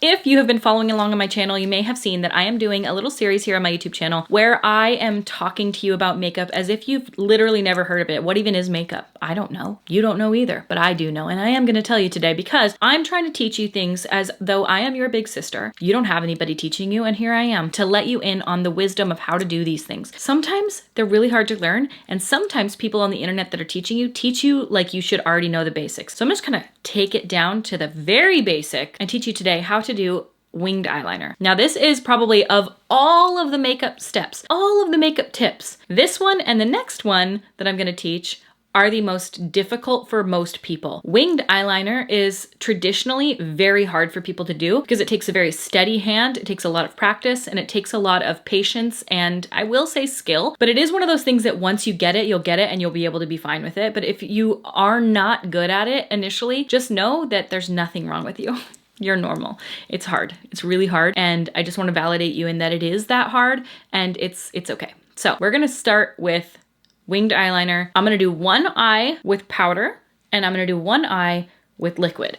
If you have been following along on my channel, you may have seen that I am doing a little series here on my YouTube channel where I am talking to you about makeup as if you've literally never heard of it. What even is makeup? I don't know. You don't know either, but I do know. And I am going to tell you today because I'm trying to teach you things as though I am your big sister. You don't have anybody teaching you, and here I am to let you in on the wisdom of how to do these things. Sometimes they're really hard to learn, and sometimes people on the internet that are teaching you teach you like you should already know the basics. So I'm just going to take it down to the very basic and teach you today how to do winged eyeliner. Now this is probably, of all of the makeup steps, all of the makeup tips, this one and the next one that I'm going to teach are the most difficult for most people. Winged eyeliner is traditionally very hard for people to do because it takes a very steady hand, it takes a lot of practice, and it takes a lot of patience and, I will say, skill. But it is one of those things that once you get it, you'll get it and you'll be able to be fine with it. But if you are not good at it initially, just know that there's nothing wrong with you. You're normal. It's hard. It's really hard. And I just want to validate you in that it is that hard, and it's okay. So we're going to start with winged eyeliner. I'm going to do one eye with powder, and I'm going to do one eye with liquid.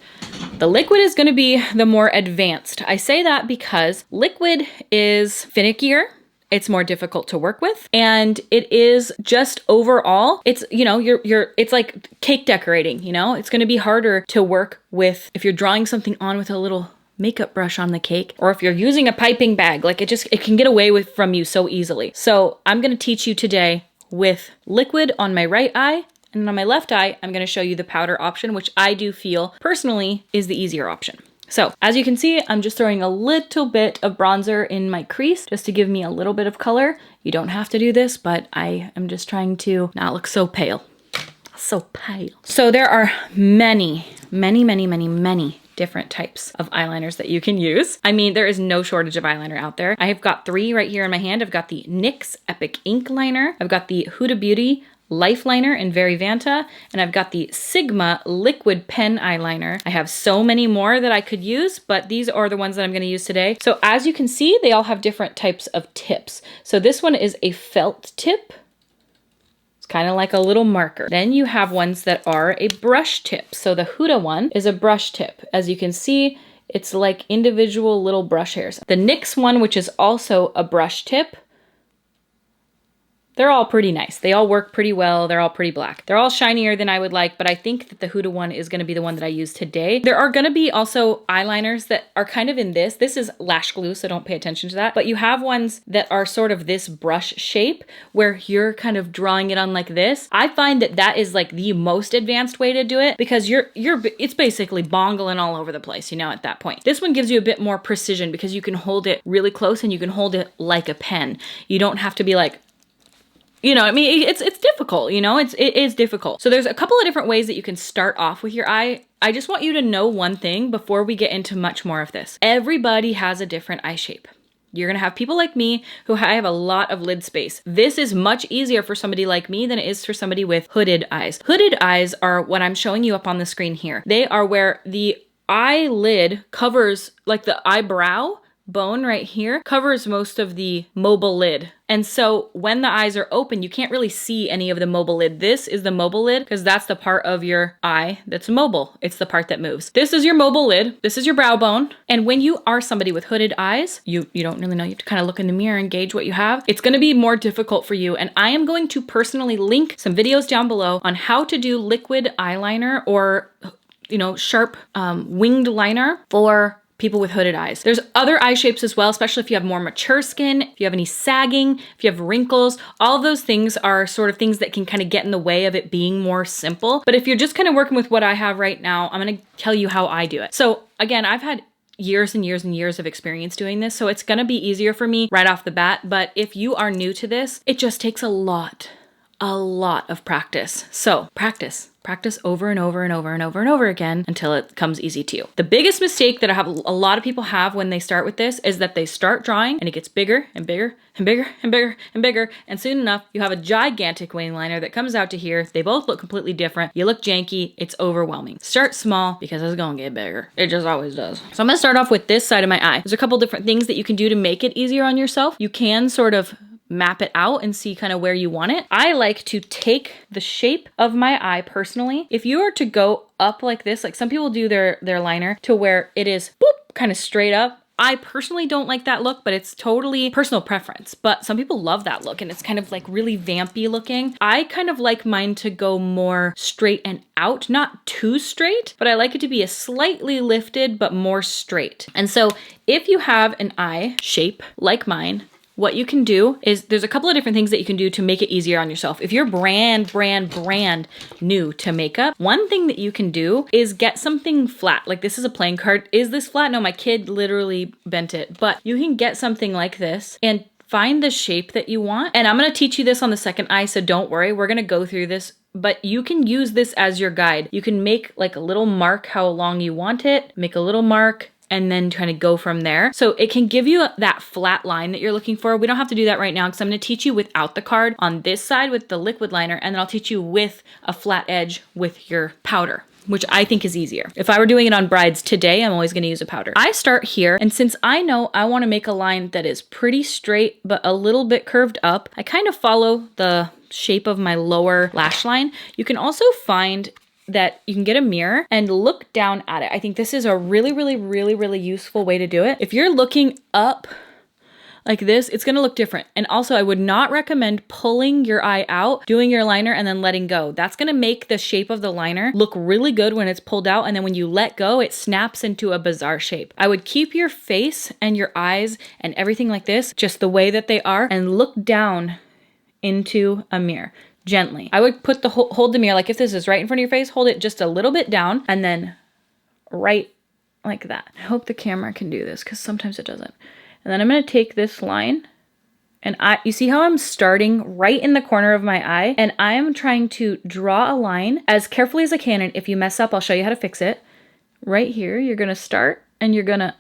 The liquid is going to be the more advanced. I say that because liquid is finickier. It's more difficult to work with, and it is just overall, it's, you know, it's like cake decorating, you know? It's gonna be harder to work with if you're drawing something on with a little makeup brush on the cake, or if you're using a piping bag, like it can get away from you so easily. So I'm gonna teach you today with liquid on my right eye, and on my left eye, I'm gonna show you the powder option, which I do feel personally is the easier option. So as you can see, I'm just throwing a little bit of bronzer in my crease just to give me a little bit of color. You don't have to do this, but I am just trying to not look so pale. So pale. So there are many different types of eyeliners that you can use. I mean, there is no shortage of eyeliner out there. I have got 3 right here in my hand. I've got the NYX Epic Ink Liner. I've got the Huda Beauty Life Liner in Very Vanta, and I've got the Sigma Liquid Pen Eyeliner. I have so many more that I could use, but these are the ones that I'm going to use today. So as you can see, they all have different types of tips. So this one is a felt tip. It's kind of like a little marker. Then you have ones that are a brush tip. So the Huda one is a brush tip. As you can see, it's like individual little brush hairs. The NYX one, which is also a brush tip, they're all pretty nice. They all work pretty well. They're all pretty black. They're all shinier than I would like, but I think that the Huda one is going to be the one that I use today. There are going to be also eyeliners that are kind of in this. This is lash glue, so don't pay attention to that. But you have ones that are sort of this brush shape where you're kind of drawing it on like this. I find that that is like the most advanced way to do it because it's basically bongling all over the place, you know, at that point. This one gives you a bit more precision because you can hold it really close and you can hold it like a pen. You don't have to be like, you know, I mean, it's difficult, you know, it is difficult. So there's a couple of different ways that you can start off with your eye. I just want you to know one thing before we get into much more of this. Everybody has a different eye shape. You're gonna have people like me who have a lot of lid space. This is much easier for somebody like me than it is for somebody with hooded eyes. Hooded eyes are what I'm showing you up on the screen here. They are where the eyelid covers, like the eyebrow bone right here covers most of the mobile lid. And so when the eyes are open, you can't really see any of the mobile lid. This is the mobile lid because that's the part of your eye that's mobile. It's the part that moves. This is your mobile lid. This is your brow bone. And when you are somebody with hooded eyes, you don't really know. You have to kind of look in the mirror and gauge what you have. It's going to be more difficult for you. And I am going to personally link some videos down below on how to do liquid eyeliner or, you know, sharp winged liner for people with hooded eyes. There's other eye shapes as well, especially if you have more mature skin, if you have any sagging, if you have wrinkles. All of those things are sort of things that can kind of get in the way of it being more simple. But if you're just kind of working with what I have right now, I'm going to tell you how I do it. So again, I've had years and years and years of experience doing this, so it's going to be easier for me right off the bat. But if you are new to this, it just takes a lot of practice. So practice over and over and over and over and over again until it comes easy to you. The biggest mistake that I have a lot of people have when they start with this is that they start drawing and it gets bigger and bigger and bigger and bigger and bigger. And soon enough, you have a gigantic wing liner that comes out to here. They both look completely different. You look janky. It's overwhelming. Start small because it's gonna get bigger. It just always does. So I'm gonna start off with this side of my eye. There's a couple different things that you can do to make it easier on yourself. You can sort of map it out and see kind of where you want it. I like to take the shape of my eye personally. If you were to go up like this, like some people do their liner to where it is boop, kind of straight up. I personally don't like that look, but it's totally personal preference. But some people love that look and it's kind of like really vampy looking. I kind of like mine to go more straight and out, not too straight, but I like it to be a slightly lifted, but more straight. And so if you have an eye shape like mine, what you can do is there's a couple of different things that you can do to make it easier on yourself. If you're brand new to makeup, one thing that you can do is get something flat. Like this is a playing card. Is this flat? No, my kid literally bent it. But you can get something like this and find the shape that you want. And I'm gonna teach you this on the second eye, so don't worry. We're gonna go through this, but you can use this as your guide. You can make like a little mark how long you want it, make a little mark, and then trying to go from there. So it can give you that flat line that you're looking for. We don't have to do that right now because I'm gonna teach you without the card on this side with the liquid liner, and then I'll teach you with a flat edge with your powder, which I think is easier. If I were doing it on brides today, I'm always gonna use a powder. I start here, and since I know I wanna make a line that is pretty straight, but a little bit curved up, I kind of follow the shape of my lower lash line. You can also find that you can get a mirror and look down at it. I think this is a really useful way to do it. If you're looking up like this, it's gonna look different. And also I would not recommend pulling your eye out, doing your liner, and then letting go. That's gonna make the shape of the liner look really good when it's pulled out, and then when you let go, it snaps into a bizarre shape. I would keep your face and your eyes and everything like this, just the way that they are, and look down into a mirror. Gently. I would put hold the mirror, like if this is right in front of your face, hold it just a little bit down and then right like that. I hope the camera can do this because sometimes it doesn't. And then I'm going to take this line and you see how I'm starting right in the corner of my eye, and I am trying to draw a line as carefully as I can. And if you mess up, I'll show you how to fix it. Right here, you're going to start and you're going to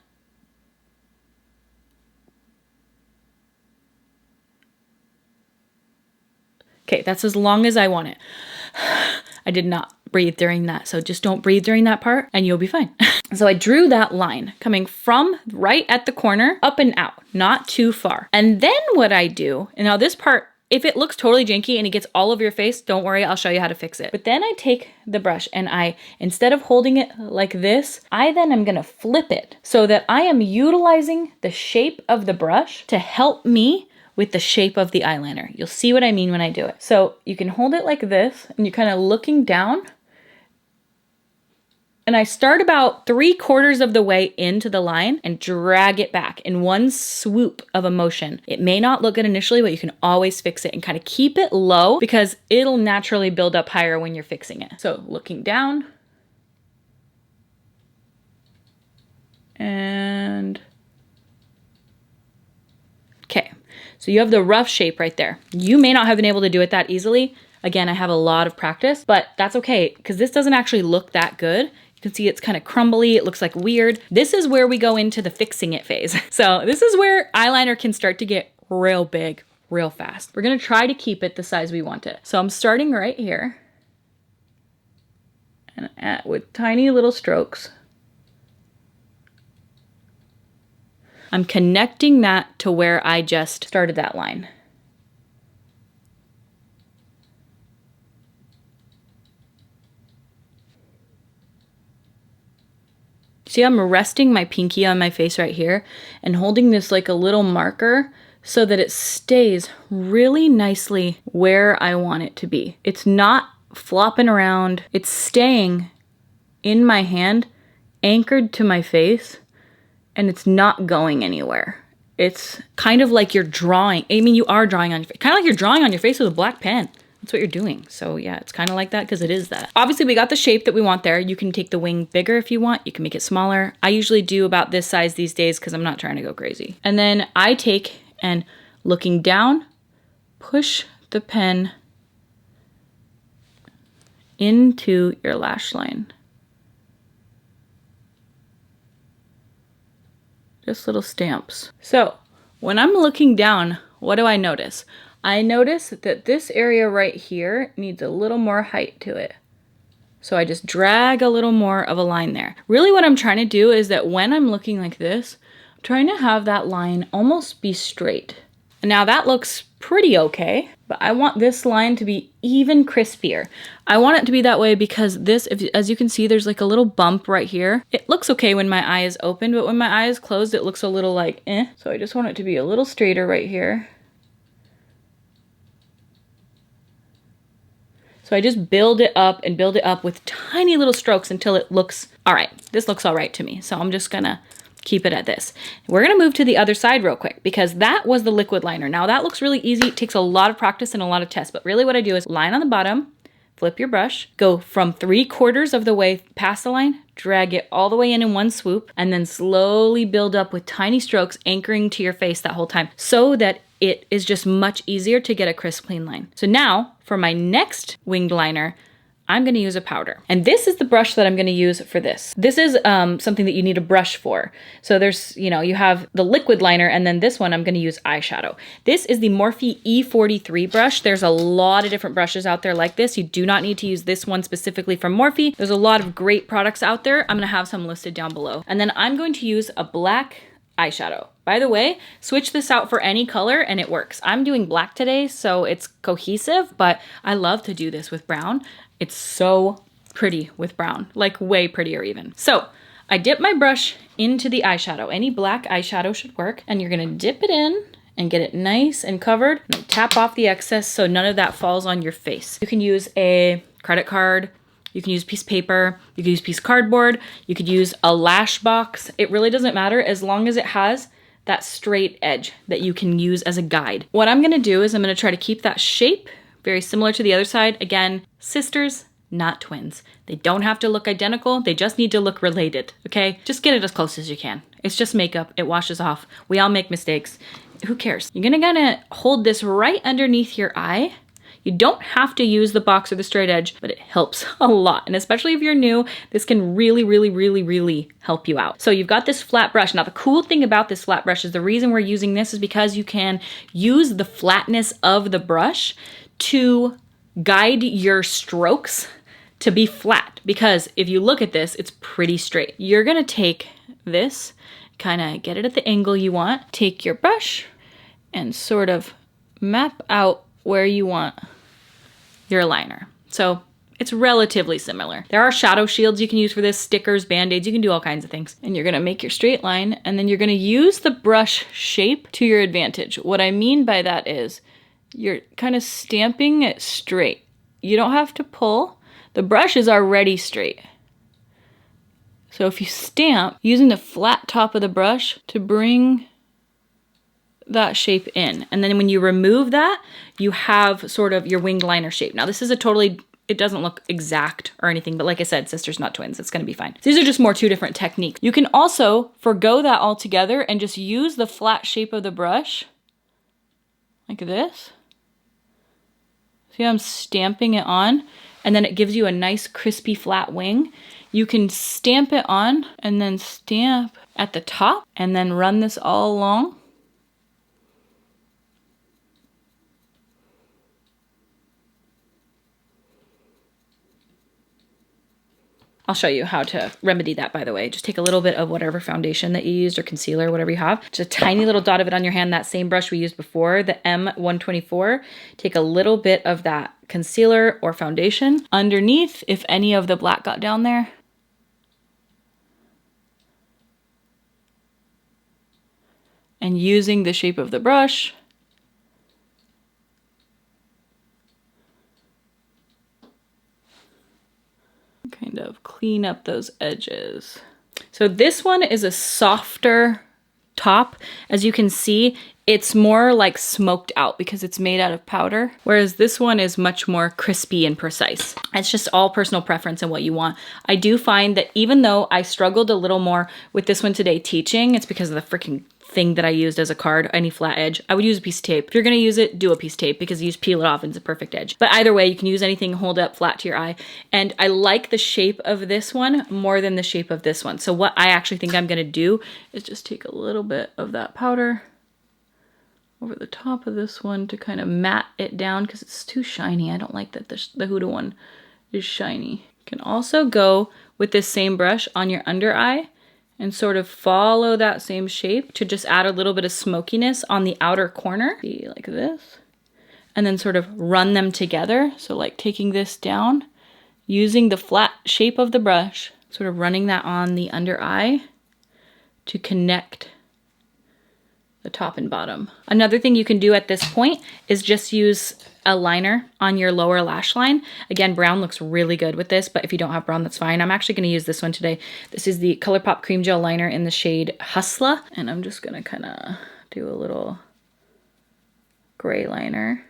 okay, that's as long as I want it. I did not breathe during that, so just don't breathe during that part and you'll be fine. So I drew that line coming from right at the corner up and out, not too far. And then what I do, and now this part, if it looks totally janky and it gets all over your face, don't worry, I'll show you how to fix it. But then I take the brush and instead of holding it like this, I then am gonna flip it so that I am utilizing the shape of the brush to help me with the shape of the eyeliner. You'll see what I mean when I do it. So you can hold it like this and you're kind of looking down. And I start about 3/4 of the way into the line and drag it back in one swoop of a motion. It may not look good initially, but you can always fix it and kind of keep it low because it'll naturally build up higher when you're fixing it. So looking down and okay. So you have the rough shape right there. You may not have been able to do it that easily. Again, I have a lot of practice, but that's okay because this doesn't actually look that good. You can see it's kind of crumbly. It looks like weird. This is where we go into the fixing it phase. So this is where eyeliner can start to get real big, real fast. We're gonna try to keep it the size we want it. So I'm starting right here and with tiny little strokes. I'm connecting that to where I just started that line. See, I'm resting my pinky on my face right here and holding this like a little marker so that it stays really nicely where I want it to be. It's not flopping around. It's staying in my hand, anchored to my face, and it's not going anywhere. It's kind of like you're drawing. I mean, you are drawing on your face. Kind of like you're drawing on your face with a black pen. That's what you're doing. So yeah, it's kind of like that because it is that. Obviously, we got the shape that we want there. You can take the wing bigger if you want. You can make it smaller. I usually do about this size these days because I'm not trying to go crazy. And then I take and looking down, push the pen into your lash line. Just little stamps. So when I'm looking down, what do I notice? I notice that this area right here needs a little more height to it. So I just drag a little more of a line there. Really what I'm trying to do is that when I'm looking like this, I'm trying to have that line almost be straight. And now that looks pretty okay, but I want this line to be even crispier. I want it to be that way because this, as you can see, there's like a little bump right here. It looks okay when my eye is open, but when my eye is closed, it looks a little like eh. So I just want it to be a little straighter right here. So I just build it up and build it up with tiny little strokes until it looks all right. This looks all right to me. So I'm just gonna keep it at this. We're gonna move to the other side real quick because that was the liquid liner. Now that looks really easy. It takes a lot of practice and a lot of tests, but really what I do is line on the bottom, flip your brush, go from 3/4 of the way past the line, drag it all the way in one swoop, and then slowly build up with tiny strokes anchoring to your face that whole time so that it is just much easier to get a crisp, clean line. So now for my next winged liner, I'm gonna use a powder. And this is the brush that I'm gonna use for this. This is something that you need a brush for. So there's, you have the liquid liner and then this one I'm gonna use eyeshadow. This is the Morphe E43 brush. There's a lot of different brushes out there like this. You do not need to use this one specifically from Morphe. There's a lot of great products out there. I'm gonna have some listed down below. And then I'm going to use a black eyeshadow. By the way, switch this out for any color and it works. I'm doing black today, so it's cohesive, but I love to do this with brown. It's so pretty with brown, like way prettier even. So I dip my brush into the eyeshadow. Any black eyeshadow should work. And you're gonna dip it in and get it nice and covered. And tap off the excess so none of that falls on your face. You can use a credit card. You can use a piece of paper, you can use a piece of cardboard, you could use a lash box. It really doesn't matter as long as it has that straight edge that you can use as a guide. What I'm gonna do is I'm gonna try to keep that shape very similar to the other side. Again, sisters, not twins. They don't have to look identical, they just need to look related, okay? Just get it as close as you can. It's just makeup, it washes off. We all make mistakes. Who cares? You're gonna hold this right underneath your eye. You don't have to use the box or the straight edge, but it helps a lot. And especially if you're new, this can really, really, really, really help you out. So you've got this flat brush. Now the cool thing about this flat brush is the reason we're using this is because you can use the flatness of the brush to guide your strokes to be flat. Because if you look at this, it's pretty straight. You're gonna take this, kind of get it at the angle you want, take your brush and sort of map out where you want your liner. So it's relatively similar. There are shadow shields you can use for this, stickers, band-aids, you can do all kinds of things. And you're gonna make your straight line and then you're gonna use the brush shape to your advantage. What I mean by that is you're kind of stamping it straight. You don't have to pull. The brush is already straight. So if you stamp using the flat top of the brush to bring that shape in. And then when you remove that, you have sort of your winged liner shape. Now this is it doesn't look exact or anything, but like I said, sisters, not twins, it's gonna be fine. These are just more two different techniques. You can also forgo that altogether and just use the flat shape of the brush like this. See how I'm stamping it on? And then it gives you a nice crispy flat wing. You can stamp it on and then stamp at the top and then run this all along. I'll show you how to remedy that, by the way. Just take a little bit of whatever foundation that you used or concealer, whatever you have. Just a tiny little dot of it on your hand, that same brush we used before, the M124. Take a little bit of that concealer or foundation underneath if any of the black got down there. And using the shape of the brush, kind of clean up those edges. So this one is a softer top. As you can see, it's more like smoked out because it's made out of powder, whereas this one is much more crispy and precise. It's just all personal preference and what you want. I do find that even though I struggled a little more with this one today teaching, it's because of the freaking thing that I used as a card, any flat edge. I would use a piece of tape. If you're gonna use it, do a piece of tape because you just peel it off and it's a perfect edge. But either way, you can use anything, hold it up flat to your eye. And I like the shape of this one more than the shape of this one. So what I actually think I'm gonna do is just take a little bit of that powder over the top of this one to kind of matte it down because it's too shiny. I don't like that the Huda one is shiny. You can also go with this same brush on your under eye and sort of follow that same shape to just add a little bit of smokiness on the outer corner. See, like this. and then sort of run them together. So like taking this down, using the flat shape of the brush, sort of running that on the under eye to connect the top and bottom. Another thing you can do at this point is just use a liner on your lower lash line. Again, brown looks really good with this, but if you don't have brown, that's fine. I'm actually gonna use this one today. This is the ColourPop Cream Gel Liner in the shade Hustla, and I'm just gonna kinda do a little gray liner.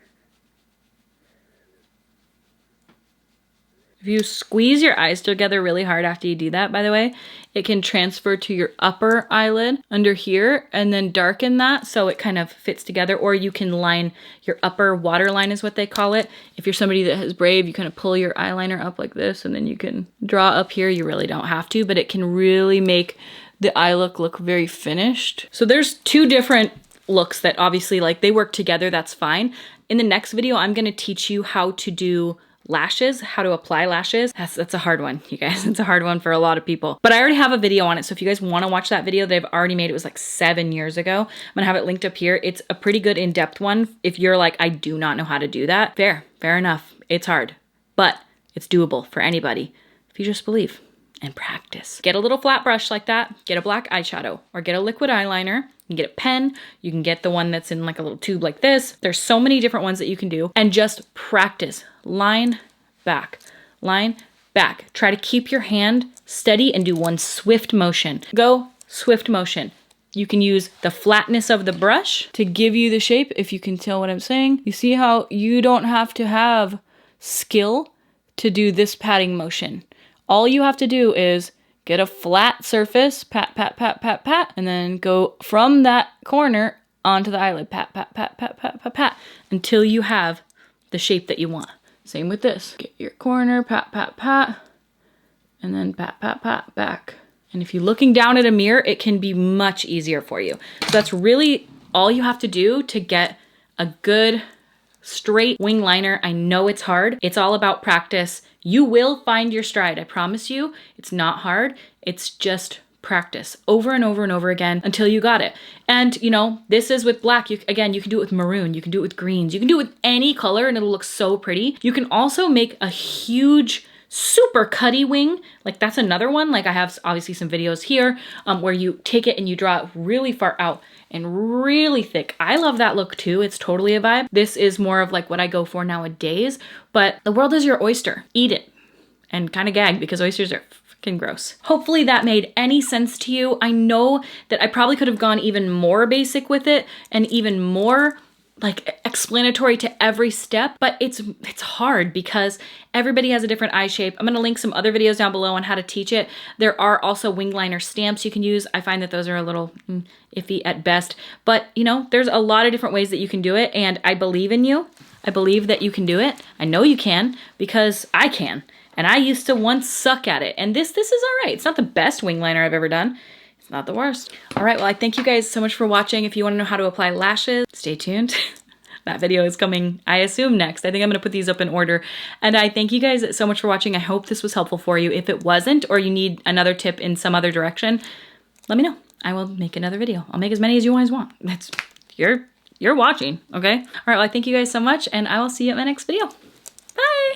If you squeeze your eyes together really hard after you do that, by the way, it can transfer to your upper eyelid under here and then darken that so it kind of fits together. Or you can line your upper waterline is what they call it. If you're somebody that has brave, you kind of pull your eyeliner up like this and then you can draw up here. You really don't have to, but it can really make the eye look very finished. So there's two different looks that obviously like they work together, that's fine. In the next video, I'm gonna teach you how to do lashes, how to apply lashes. That's a hard one, you guys. It's a hard one for a lot of people. But I already have a video on it, so if you guys want to watch that video that I've already made, it was like 7 years ago. I'm gonna have it linked up here. It's a pretty good in-depth one. If you're like, I do not know how to do that, fair enough. It's hard, but it's doable for anybody if you just believe and practice. Get a little flat brush like that, get a black eyeshadow, or get a liquid eyeliner. You can get a pen, you can get the one that's in like a little tube like this. There's so many different ones that you can do, and just practice. Line, back, line, back. Try to keep your hand steady and do one swift motion. Go, swift motion. You can use the flatness of the brush to give you the shape, if you can tell what I'm saying. You see how you don't have to have skill to do this patting motion. All you have to do is get a flat surface, pat, pat, pat, pat, pat, and then go from that corner onto the eyelid, pat, pat, pat, pat, pat, pat, pat, until you have the shape that you want. Same with this. Get your corner, pat, pat, pat, and then pat, pat, pat, back. And if you're looking down at a mirror, it can be much easier for you. So that's really all you have to do to get a good straight wing liner. I know it's hard. It's all about practice. You will find your stride. I promise you, it's not hard. It's just practice over and over and over again until you got it. And you know, this is with black. Again, you can do it with maroon. You can do it with greens. You can do it with any color and it'll look so pretty. You can also make a huge, super cutty wing. Like that's another one. Like I have obviously some videos here where you take it and you draw it really far out and really thick. I love that look too. It's totally a vibe. This is more of like what I go for nowadays, but the world is your oyster. Eat it and kind of gag because oysters are freaking gross. Hopefully that made any sense to you. I know that I probably could have gone even more basic with it and even more like explanatory to every step, but it's hard because everybody has a different eye shape. I'm gonna link some other videos down below on how to teach it. There are also wing liner stamps you can use. I find that those are a little iffy at best, but you know, there's a lot of different ways that you can do it, and I believe in you. I believe that you can do it. I know you can because I can, and I used to once suck at it, and this is all right. It's not the best wing liner I've ever done. Not the worst. All right, well, I thank you guys so much for watching. If you want to know how to apply lashes, stay tuned. That video is coming, I assume, next. I think I'm going to put these up in order. And I thank you guys so much for watching. I hope this was helpful for you. If it wasn't, or you need another tip in some other direction, let me know. I will make another video. I'll make as many as you guys want. That's you're watching, okay? All right, well, I thank you guys so much, and I will see you at my next video. Bye!